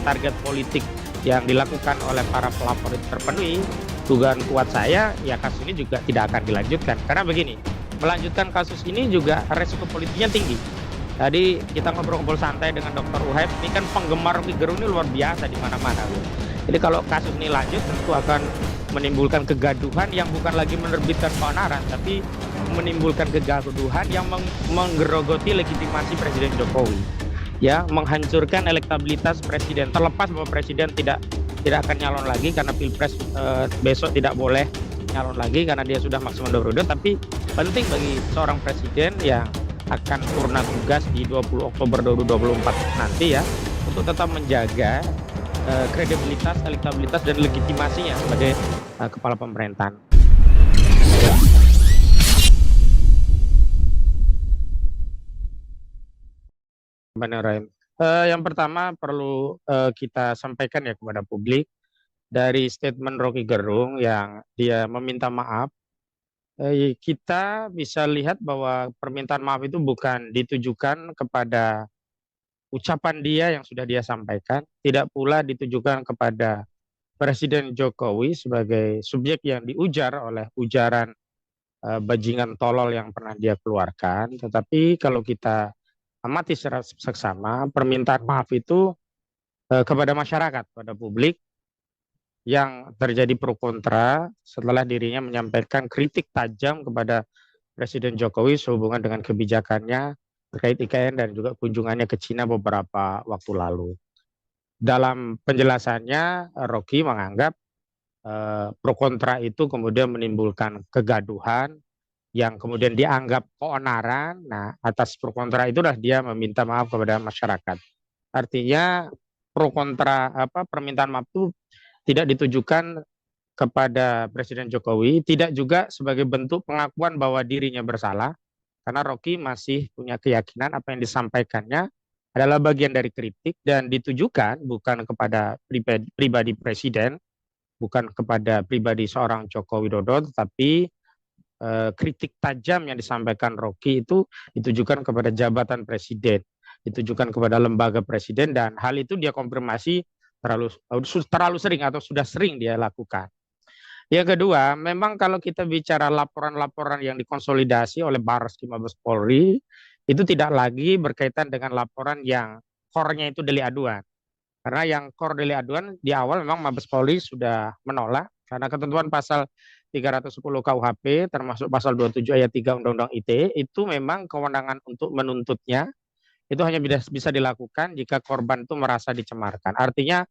target politik yang dilakukan oleh para pelapor itu terpenuhi, dugaan kuat saya ya kasus ini juga tidak akan dilanjutkan. Karena begini, melanjutkan kasus ini juga resiko politiknya tinggi. Tadi kita ngobrol-ngobrol santai dengan Dr. Uhaib, ini kan penggemar Rocky Gerung ini luar biasa di mana-mana. Jadi kalau kasus ini lanjut tentu akan menimbulkan kegaduhan yang bukan lagi menerbitkan keonaran, tapi menimbulkan kegaduhan yang menggerogoti legitimasi Presiden Jokowi. Ya, menghancurkan elektabilitas presiden. Terlepas bahwa presiden tidak akan nyalon lagi karena pilpres besok tidak boleh nyalon lagi karena dia sudah maksimal 2 periode, tapi penting bagi seorang presiden yang akan purna tugas di 20 Oktober 2024 nanti ya, untuk tetap menjaga kredibilitas, elektabilitas dan legitimasinya sebagai kepala pemerintahan. Yang pertama perlu kita sampaikan ya kepada publik, dari statement Rocky Gerung yang dia meminta maaf, kita bisa lihat bahwa permintaan maaf itu bukan ditujukan kepada ucapan dia yang sudah dia sampaikan, tidak pula ditujukan kepada Presiden Jokowi sebagai subjek yang diujar oleh ujaran bajingan tolol yang pernah dia keluarkan, tetapi kalau kita amati secara seksama, permintaan maaf itu kepada masyarakat, pada publik yang terjadi pro kontra setelah dirinya menyampaikan kritik tajam kepada Presiden Jokowi sehubungan dengan kebijakannya terkait IKN dan juga kunjungannya ke Cina beberapa waktu lalu. Dalam penjelasannya, Rocky menganggap pro kontra itu kemudian menimbulkan kegaduhan yang kemudian dianggap keonaran. Nah, atas pro kontra itulah dia meminta maaf kepada masyarakat. Artinya pro kontra permintaan maaf itu tidak ditujukan kepada Presiden Jokowi, tidak juga sebagai bentuk pengakuan bahwa dirinya bersalah, karena Rocky masih punya keyakinan apa yang disampaikannya adalah bagian dari kritik dan ditujukan bukan kepada pribadi Presiden, bukan kepada pribadi seorang Joko Widodo, tetapi kritik tajam yang disampaikan Rocky itu ditujukan kepada jabatan presiden, ditujukan kepada lembaga presiden, dan hal itu dia konfirmasi terlalu sering atau sudah sering dia lakukan. Yang kedua, memang kalau kita bicara laporan-laporan yang dikonsolidasi oleh Barreskrim Mabes Polri, itu tidak lagi berkaitan dengan laporan yang core-nya itu delik aduan. Karena yang core delik aduan di awal memang Mabes Polri sudah menolak karena ketentuan pasal 310 KUHP termasuk pasal 27 ayat 3 Undang-Undang ITE itu memang kewenangan untuk menuntutnya itu hanya bisa dilakukan jika korban itu merasa dicemarkan. Artinya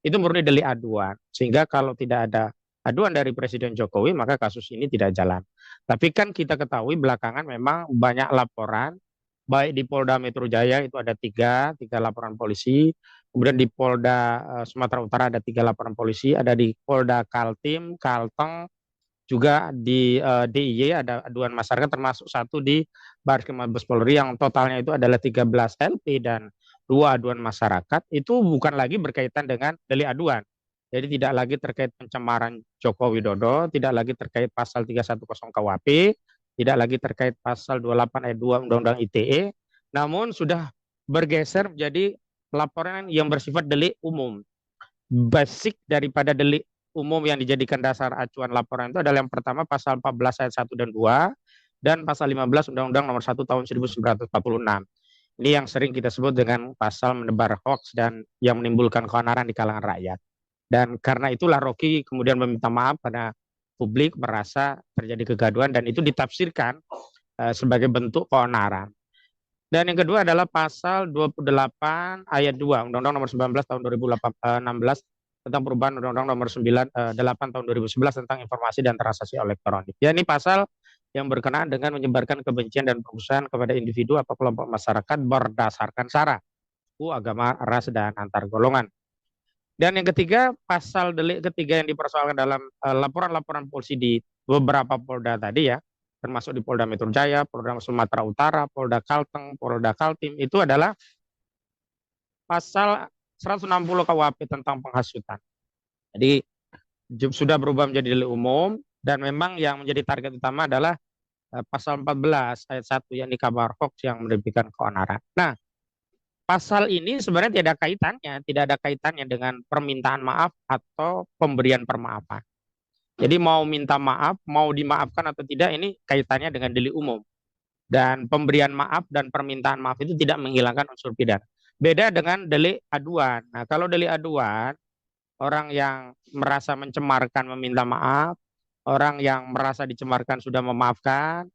itu murni delik aduan. Sehingga kalau tidak ada aduan dari Presiden Jokowi maka kasus ini tidak jalan. Tapi kan kita ketahui belakangan memang banyak laporan, baik di Polda Metro Jaya itu ada tiga laporan polisi, kemudian di Polda Sumatera Utara ada 3 laporan polisi, ada di Polda Kaltim, Kalteng, juga di DIY ada aduan masyarakat, termasuk 1 di Barreskrim Mabes Polri yang totalnya itu adalah 13 LP dan 2 aduan masyarakat. Itu bukan lagi berkaitan dengan delik aduan. Jadi tidak lagi terkait pencemaran Joko Widodo, tidak lagi terkait pasal 310 KUHP, tidak lagi terkait pasal 28 ayat 2 Undang-Undang ITE, namun sudah bergeser menjadi laporan yang bersifat delik umum. Basic daripada delik umum yang dijadikan dasar acuan laporan itu adalah yang pertama pasal 14 ayat 1 dan 2 dan pasal 15 Undang-Undang Nomor 1 Tahun 1946. Ini yang sering kita sebut dengan pasal menebar hoax dan yang menimbulkan keonaran di kalangan rakyat. Dan karena itulah Rocky kemudian meminta maaf pada publik merasa terjadi kegaduhan dan itu ditafsirkan sebagai bentuk keonaran. Dan yang kedua adalah pasal 28 ayat 2 Undang-Undang Nomor 19 Tahun 2016 tentang perubahan Undang-Undang Nomor 8 Tahun 2011 tentang informasi dan transaksi elektronik. Ya, ini pasal yang berkenaan dengan menyebarkan kebencian dan perusahaan kepada individu atau kelompok masyarakat berdasarkan sara, suku, agama, ras, dan antar golongan. Dan yang ketiga, pasal delik ketiga yang dipersoalkan dalam laporan-laporan polisi di beberapa Polda tadi ya, termasuk di Polda Metro Jaya, Polda Sumatera Utara, Polda Kalteng, Polda Kaltim, itu adalah pasal 160 KUHP tentang penghasutan. Jadi sudah berubah menjadi delik umum dan memang yang menjadi target utama adalah pasal 14 ayat 1 yakni kabar hoax yang menerbitkan keonaran. Nah, pasal ini sebenarnya tidak ada kaitannya dengan permintaan maaf atau pemberian permaafan. Jadi mau minta maaf, mau dimaafkan atau tidak, ini kaitannya dengan delik umum. Dan pemberian maaf dan permintaan maaf itu tidak menghilangkan unsur pidana. Beda dengan delik aduan. Nah, kalau delik aduan, orang yang merasa mencemarkan meminta maaf, orang yang merasa dicemarkan sudah memaafkan,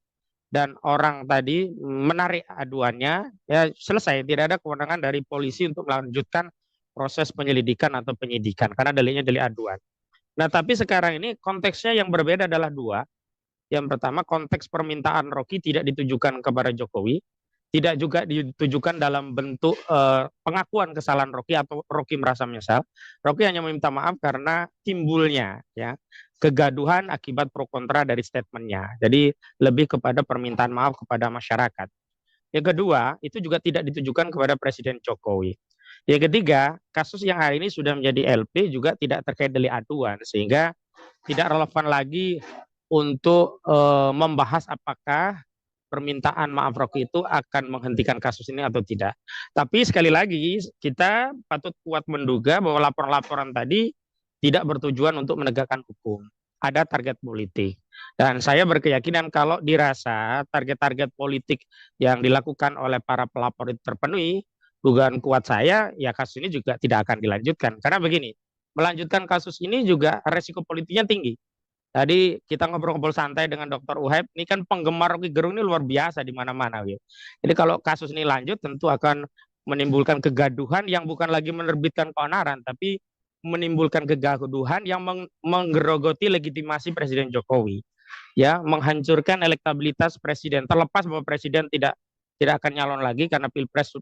dan orang tadi menarik aduannya, ya selesai. Tidak ada kewenangan dari polisi untuk melanjutkan proses penyelidikan atau penyidikan, karena deliknya delik aduan. Nah, tapi sekarang ini konteksnya yang berbeda adalah dua. Yang pertama, konteks permintaan Rocky tidak ditujukan kepada Jokowi, tidak juga ditujukan dalam bentuk pengakuan kesalahan Rocky atau Rocky merasa menyesal. Rocky hanya meminta maaf karena timbulnya ya kegaduhan akibat pro kontra dari statementnya. Jadi lebih kepada permintaan maaf kepada masyarakat. Yang kedua, itu juga tidak ditujukan kepada Presiden Jokowi. Yang ketiga, kasus yang hari ini sudah menjadi LP juga tidak terkait delik aduan, sehingga tidak relevan lagi untuk membahas apakah permintaan maaf Rocky itu akan menghentikan kasus ini atau tidak. Tapi sekali lagi, kita patut kuat menduga bahwa laporan-laporan tadi tidak bertujuan untuk menegakkan hukum. Ada target politik. Dan saya berkeyakinan kalau dirasa target-target politik yang dilakukan oleh para pelapor itu terpenuhi, dugaan kuat saya, ya kasus ini juga tidak akan dilanjutkan. Karena begini, melanjutkan kasus ini juga resiko politiknya tinggi. Tadi kita ngobrol-ngobrol santai dengan Dr. Uhaib, ini kan penggemar Rocky Gerung ini luar biasa di mana-mana. Gitu. Jadi kalau kasus ini lanjut tentu akan menimbulkan kegaduhan yang bukan lagi menerbitkan keonaran, tapi menimbulkan kegaduhan yang menggerogoti legitimasi Presiden Jokowi. Ya, menghancurkan elektabilitas Presiden. Terlepas bahwa Presiden tidak akan nyalon lagi karena Pilpres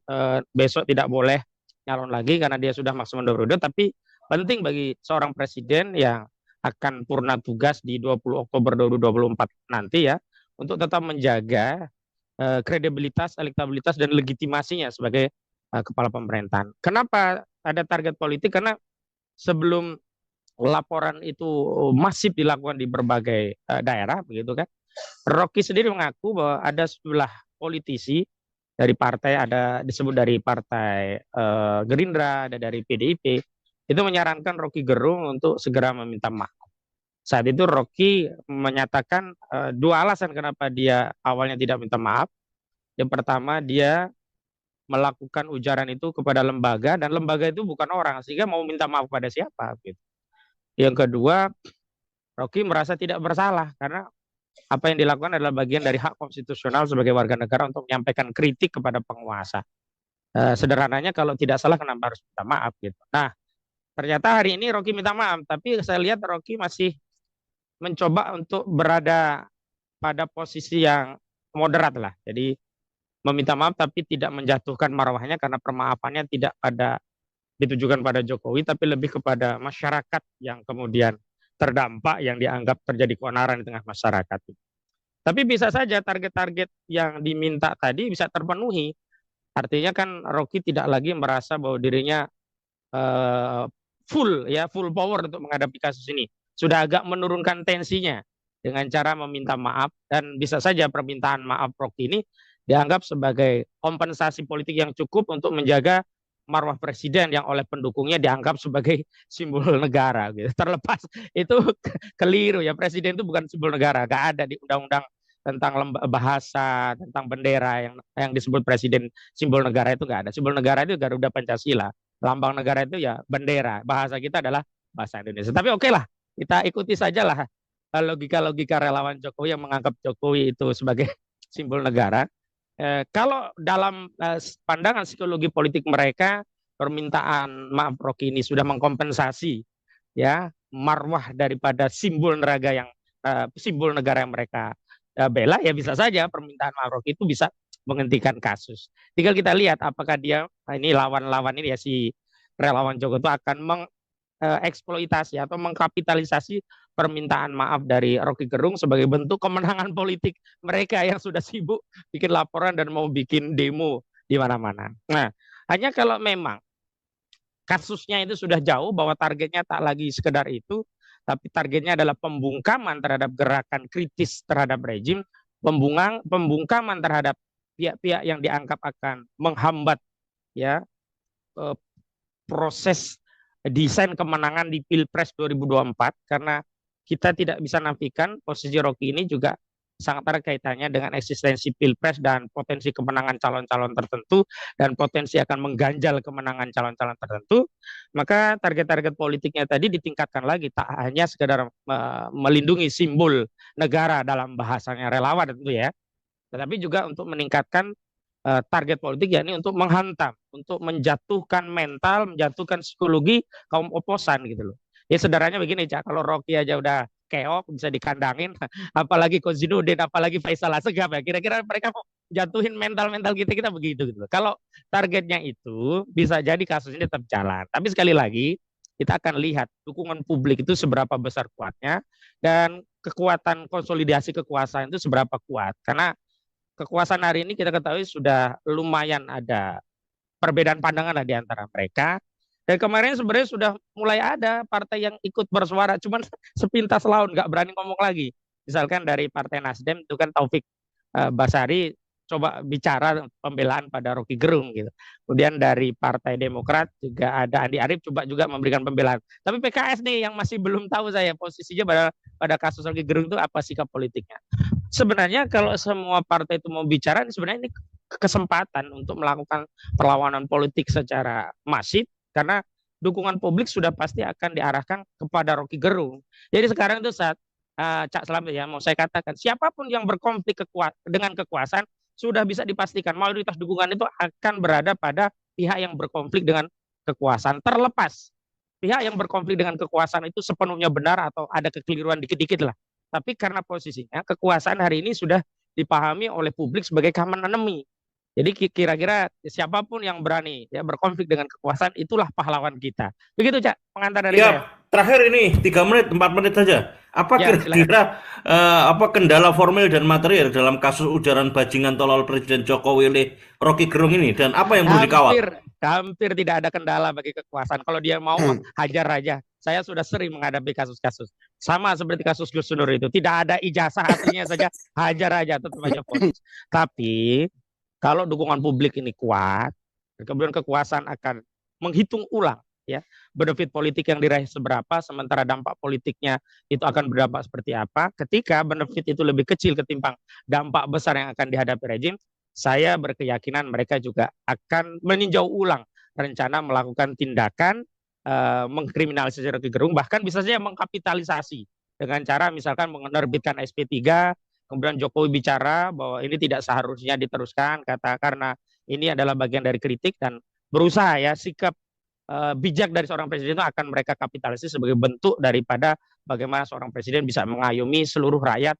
besok tidak boleh nyalon lagi karena dia sudah maksimum 2 periode, tapi penting bagi seorang presiden yang akan purna tugas di 20 Oktober 2024 nanti ya, untuk tetap menjaga kredibilitas, elektabilitas, dan legitimasinya sebagai kepala pemerintahan. Kenapa ada target politik? Karena sebelum laporan itu masif dilakukan di berbagai daerah, begitu kan? Rocky sendiri mengaku bahwa ada sejumlah politisi dari partai, ada disebut dari partai Gerindra, ada dari PDIP, itu menyarankan Rocky Gerung untuk segera meminta maaf. Saat itu Rocky menyatakan dua alasan kenapa dia awalnya tidak minta maaf. Yang pertama, dia melakukan ujaran itu kepada lembaga, dan lembaga itu bukan orang, sehingga mau minta maaf pada siapa gitu. Yang kedua, Rocky merasa tidak bersalah karena apa yang dilakukan adalah bagian dari hak konstitusional sebagai warga negara untuk menyampaikan kritik kepada penguasa. Sederhananya, kalau tidak salah kenapa harus minta maaf gitu. Nah, ternyata hari ini Rocky minta maaf, tapi saya lihat Rocky masih mencoba untuk berada pada posisi yang moderat lah. Jadi meminta maaf tapi tidak menjatuhkan marwahnya, karena permaafannya tidak ditujukan pada Jokowi, tapi lebih kepada masyarakat yang kemudian terdampak, yang dianggap terjadi keonaran di tengah masyarakat. Tapi bisa saja target-target yang diminta tadi bisa terpenuhi. Artinya kan Rocky tidak lagi merasa bahwa dirinya full power untuk menghadapi kasus ini. Sudah agak menurunkan tensinya dengan cara meminta maaf, dan bisa saja permintaan maaf Rocky ini dianggap sebagai kompensasi politik yang cukup untuk menjaga marwah presiden yang oleh pendukungnya dianggap sebagai simbol negara gitu. Terlepas itu keliru ya, presiden itu bukan simbol negara, gak ada di undang-undang tentang bahasa, tentang bendera yang disebut presiden simbol negara, itu gak ada. Simbol negara itu Garuda Pancasila, lambang negara itu ya bendera, bahasa kita adalah bahasa Indonesia. Tapi oke lah, kita ikuti saja lah logika-logika relawan Jokowi yang menganggap Jokowi itu sebagai simbol negara. Kalau dalam pandangan psikologi politik mereka, permintaan maaf Rocky ini sudah mengkompensasi ya marwah daripada simbol negara yang mereka bela, ya bisa saja permintaan maaf Rocky itu bisa menghentikan kasus. Tinggal kita lihat apakah dia, ini lawan-lawan ini ya, si relawan Jokowi itu akan eksploitasi atau mengkapitalisasi permintaan maaf dari Rocky Gerung sebagai bentuk kemenangan politik mereka yang sudah sibuk bikin laporan dan mau bikin demo di mana-mana. Nah, hanya kalau memang kasusnya itu sudah jauh bahwa targetnya tak lagi sekedar itu, tapi targetnya adalah pembungkaman terhadap gerakan kritis terhadap rejim, pembungkaman terhadap pihak-pihak yang dianggap akan menghambat ya eh, proses desain kemenangan di Pilpres 2024 karena kita tidak bisa nafikan posisi Rocky ini juga sangat erat kaitannya dengan eksistensi Pilpres dan potensi kemenangan calon-calon tertentu dan potensi akan mengganjal kemenangan calon-calon tertentu, maka target-target politiknya tadi ditingkatkan lagi, tak hanya sekedar melindungi simbol negara dalam bahasanya relawan tentu ya, tetapi juga untuk meningkatkan target politik, yakni untuk menghantam, untuk menjatuhkan mental, menjatuhkan psikologi kaum oposan gitu loh. Ya sederhananya begini Cak, kalau Rocky aja udah keok bisa dikandangin, apalagi Kozinudin, apalagi Faisal Asegaf ya. Kira-kira mereka mau jatuhin mental-mental kita begitu gitu loh. Kalau targetnya itu bisa jadi kasus ini tetap jalan. Tapi sekali lagi kita akan lihat dukungan publik itu seberapa besar kuatnya dan kekuatan konsolidasi kekuasaan itu seberapa kuat. Karena kekuasaan hari ini kita ketahui sudah lumayan ada perbedaan pandangan lah di antara mereka. Dan kemarin sebenarnya sudah mulai ada partai yang ikut bersuara, cuman sepintas laun, nggak berani ngomong lagi. Misalkan dari Partai Nasdem itu kan Taufik Basari coba bicara pembelaan pada Rocky Gerung gitu. Kemudian dari Partai Demokrat juga ada Andi Arief coba juga memberikan pembelaan. Tapi PKS nih yang masih belum tahu saya posisinya pada kasus Rocky Gerung itu apa sikap politiknya. Sebenarnya kalau semua partai itu mau bicara, sebenarnya ini kesempatan untuk melakukan perlawanan politik secara masif karena dukungan publik sudah pasti akan diarahkan kepada Rocky Gerung. Jadi sekarang itu saat Cak Selamat ya mau saya katakan siapapun yang berkonflik dengan kekuasaan sudah bisa dipastikan mayoritas dukungan itu akan berada pada pihak yang berkonflik dengan kekuasaan, terlepas pihak yang berkonflik dengan kekuasaan itu sepenuhnya benar atau ada kekeliruan dikit-dikit lah. Tapi karena posisinya kekuasaan hari ini sudah dipahami oleh publik sebagai common enemy. Jadi kira-kira siapapun yang berani ya berkonflik dengan kekuasaan itulah pahlawan kita. Begitu Cak, pengantar dari saya. Ya, terakhir ini 3 menit, 4 menit saja. Apa Ya, silakan. kira-kira apa kendala formil dan material dalam kasus ujaran bajingan tolol Presiden Jokowi oleh Rocky Gerung ini dan apa yang perlu Hampir dikawal? hampir tidak ada kendala bagi kekuasaan. Kalau dia mau mah hajar aja. Saya sudah sering menghadapi kasus-kasus sama seperti kasus Gus Nur itu. Tidak ada ijazah aslinya saja, hajar aja tetap aja fonis. Tapi kalau dukungan publik ini kuat, kemudian kekuasaan akan menghitung ulang ya benefit politik yang diraih seberapa, sementara dampak politiknya itu akan berdampak seperti apa. Ketika benefit itu lebih kecil ketimbang dampak besar yang akan dihadapi rejim, saya berkeyakinan mereka juga akan meninjau ulang rencana melakukan tindakan mengkriminalisasi Rocky Gerung, bahkan bisa saja mengkapitalisasi dengan cara misalkan menerbitkan SP3. Kemudian Jokowi bicara bahwa ini tidak seharusnya diteruskan karena ini adalah bagian dari kritik dan berusaha ya sikap bijak dari seorang presiden itu akan mereka kapitalisasi sebagai bentuk daripada bagaimana seorang presiden bisa mengayomi seluruh rakyat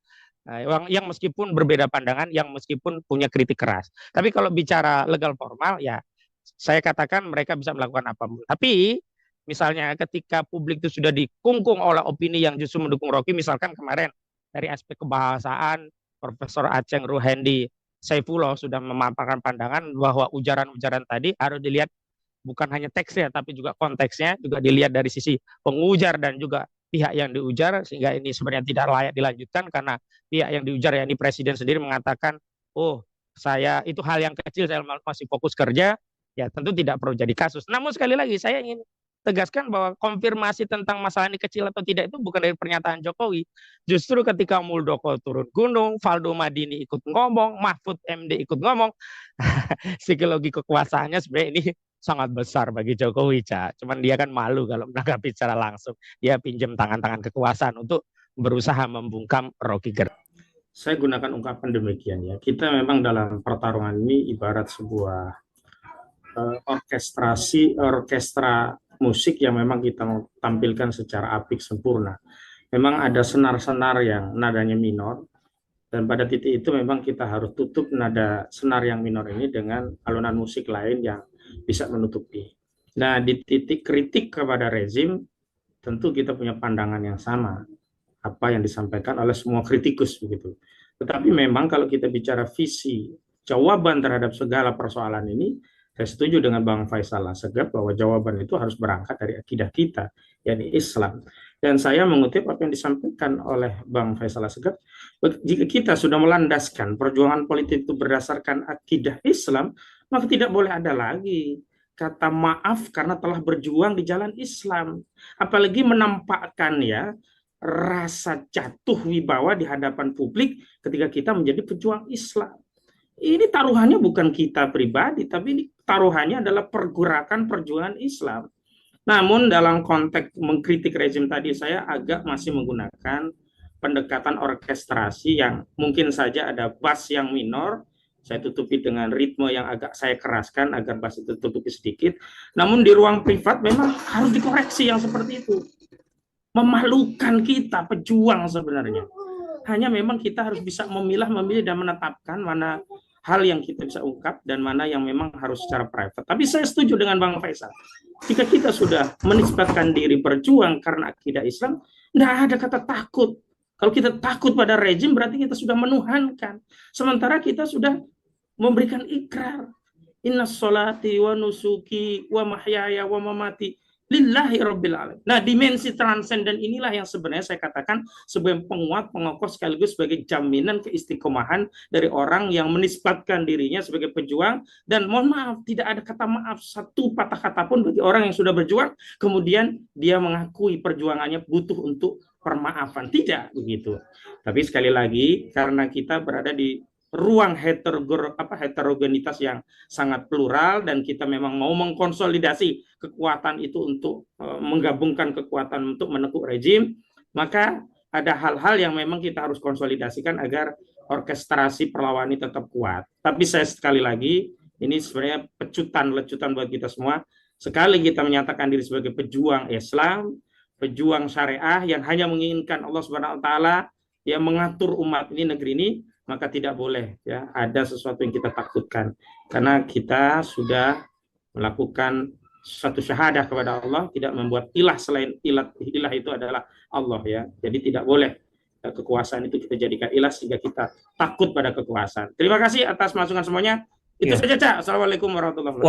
yang meskipun berbeda pandangan, yang meskipun punya kritik keras. Tapi kalau bicara legal formal, ya saya katakan mereka bisa melakukan apapun. Tapi misalnya ketika publik itu sudah dikungkung oleh opini yang justru mendukung Rocky, misalkan kemarin dari aspek kebahasaan, Profesor Aceng Ruhendi Saifullah sudah memaparkan pandangan bahwa ujaran-ujaran tadi harus dilihat bukan hanya teksnya tapi juga konteksnya, juga dilihat dari sisi pengujar dan juga pihak yang diujar, sehingga ini sebenarnya tidak layak dilanjutkan karena pihak yang diujar yakni presiden sendiri mengatakan, oh saya itu hal yang kecil, saya masih fokus kerja, ya tentu tidak perlu jadi kasus. Namun sekali lagi saya ingin tegaskan bahwa konfirmasi tentang masalah ini kecil atau tidak itu bukan dari pernyataan Jokowi. Justru ketika Muldoko turun gunung, Valdo Madini ikut ngomong, Mahfud MD ikut ngomong, psikologi kekuasaannya sebenarnya ini sangat besar bagi Jokowi, Cak. Cuman dia kan malu kalau menanggapi secara langsung. Dia pinjam tangan-tangan kekuasaan untuk berusaha membungkam Rocky Gerung. Saya gunakan ungkapan demikian ya. Kita memang dalam pertarungan ini ibarat sebuah orkestra musik yang memang kita tampilkan secara apik sempurna. Memang ada senar-senar yang nadanya minor, dan pada titik itu memang kita harus tutup nada senar yang minor ini dengan alunan musik lain yang bisa menutupi. Nah, di titik kritik kepada rezim, tentu kita punya pandangan yang sama, apa yang disampaikan oleh semua kritikus begitu. Tetapi memang kalau kita bicara visi jawaban terhadap segala persoalan ini, saya setuju dengan Bang Faisal Asegaf bahwa jawaban itu harus berangkat dari akidah kita, yakni Islam. Dan saya mengutip apa yang disampaikan oleh Bang Faisal Asegaf, jika kita sudah melandaskan perjuangan politik itu berdasarkan akidah Islam, maka tidak boleh ada lagi kata maaf karena telah berjuang di jalan Islam. Apalagi menampakkan ya rasa jatuh wibawa di hadapan publik ketika kita menjadi pejuang Islam. Ini taruhannya bukan kita pribadi, tapi ini taruhannya adalah pergerakan perjuangan Islam. Namun dalam konteks mengkritik rezim tadi, saya agak masih menggunakan pendekatan orkestrasi yang mungkin saja ada bass yang minor, saya tutupi dengan ritme yang agak saya keraskan agar bass itu tutupi sedikit. Namun di ruang privat memang harus dikoreksi yang seperti itu. Memalukan kita, pejuang sebenarnya. Hanya memang kita harus bisa memilih dan menetapkan mana hal yang kita bisa ungkap dan mana yang memang harus secara private. Tapi saya setuju dengan Bang Faisal. Jika kita sudah menisbatkan diri berjuang karena akidah Islam, tidak ada kata takut. Kalau kita takut pada rezim, berarti kita sudah menuhankan. Sementara kita sudah memberikan ikrar. Inna sholati wa nusuki wa mahyaya wa mamati lillahi rabbil alamin. Nah, dimensi transenden inilah yang sebenarnya saya katakan sebagai penguat, pengokoh sekaligus sebagai jaminan keistiqomahan dari orang yang menisbatkan dirinya sebagai pejuang. Dan mohon maaf, tidak ada kata maaf satu patah kata pun bagi orang yang sudah berjuang kemudian dia mengakui perjuangannya butuh untuk permaafan. Tidak begitu. Tapi sekali lagi, karena kita berada di ruang heterogenitas yang sangat plural dan kita memang mau mengkonsolidasi kekuatan itu untuk menggabungkan kekuatan untuk menekuk rezim, maka ada hal-hal yang memang kita harus konsolidasikan agar orkestrasi perlawanan ini tetap kuat. Tapi saya sekali lagi, ini sebenarnya lecutan buat kita semua. Sekali kita menyatakan diri sebagai pejuang Islam, pejuang syariah yang hanya menginginkan Allah Subhanahu wa taala yang mengatur umat ini, negeri ini, maka tidak boleh ya ada sesuatu yang kita takutkan karena kita sudah melakukan satu syahadah kepada Allah, tidak membuat ilah selain ilah itu adalah Allah ya. Jadi tidak boleh kekuasaan itu kita jadikan ilah sehingga kita takut pada kekuasaan. Terima kasih atas masukan semuanya. Itu saja, Cak. Assalamualaikum warahmatullahi wabarakatuh.